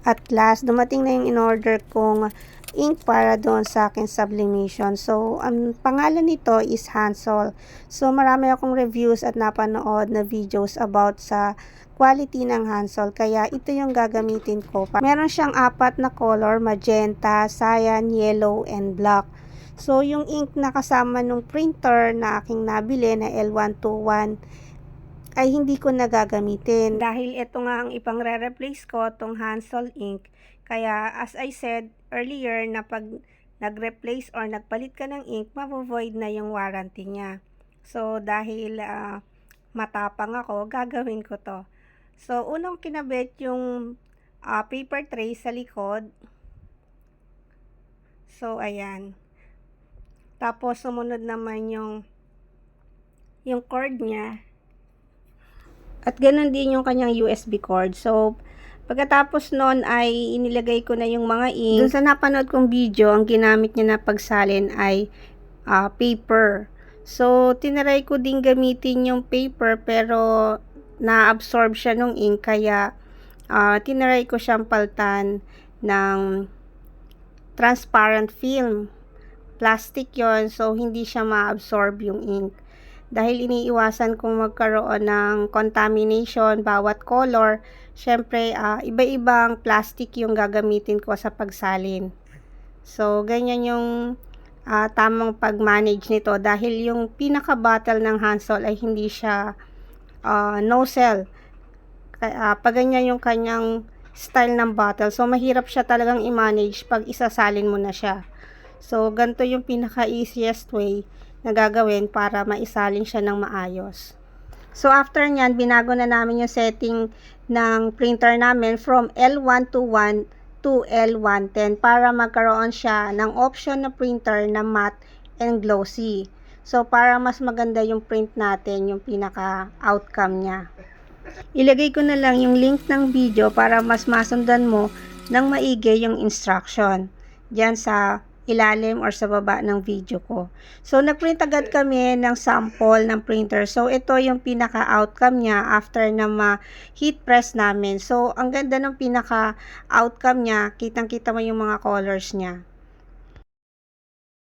At last, dumating na yung in-order kong ink para doon sa akin sublimation. So, ang pangalan nito is Hansol. So, marami akong reviews at napanood na videos about sa quality ng Hansol. Kaya, ito yung gagamitin ko. Meron siyang 4 na color, magenta, cyan, yellow, and black. So, yung ink na kasama nung printer na aking nabili na L121 ay hindi ko nagagamitin dahil ito nga ang ipang-re-replace ko, tong Hansol ink. Kaya as I said earlier na pag nag-replace or nagpalit ka ng ink, mavo-void na yung warranty niya. So dahil matapang ako, gagawin ko to. So unang kinabit yung paper tray sa likod. So ayan. Tapos sumunod naman yung cord niya. At ganoon din yung kanyang USB cord. So, pagkatapos nun ay inilagay ko na yung mga ink. Dun sa napanood kong video, ang ginamit niya na pagsalin ay paper. So, tinaray ko din gamitin yung paper pero na-absorb siya nung ink. Kaya, tinaray ko siyang paltan ng transparent film. Plastic yon, so hindi siya ma-absorb yung ink. Dahil iniiwasan kong magkaroon ng contamination bawat color, syempre iba-ibang plastic yung gagamitin ko sa pagsalin. So, ganyan yung tamang pag-manage nito dahil yung pinaka-bottle ng Hansol ay hindi siya nozzle. Pag ganyan yung kanyang style ng bottle, so mahirap siya talagang i-manage pag isasalin mo na siya. So, ganito yung pinaka-easiest way na gagawin para maisalin siya ng maayos. So, after nyan, binago na namin yung setting ng printer namin from L121 to L110 para magkaroon siya ng option na printer na matte and glossy. So, para mas maganda yung print natin, yung pinaka-outcome niya. Ilagay ko na lang yung link ng video para mas masundan mo ng maigi yung instruction diyan sa ilalim or sa baba ng video ko. So, nagprint agad kami ng sample ng printer. So, ito yung pinaka-outcome niya after na ma-heat press namin. So, ang ganda ng pinaka-outcome niya. Kitang-kita mo yung mga colors niya.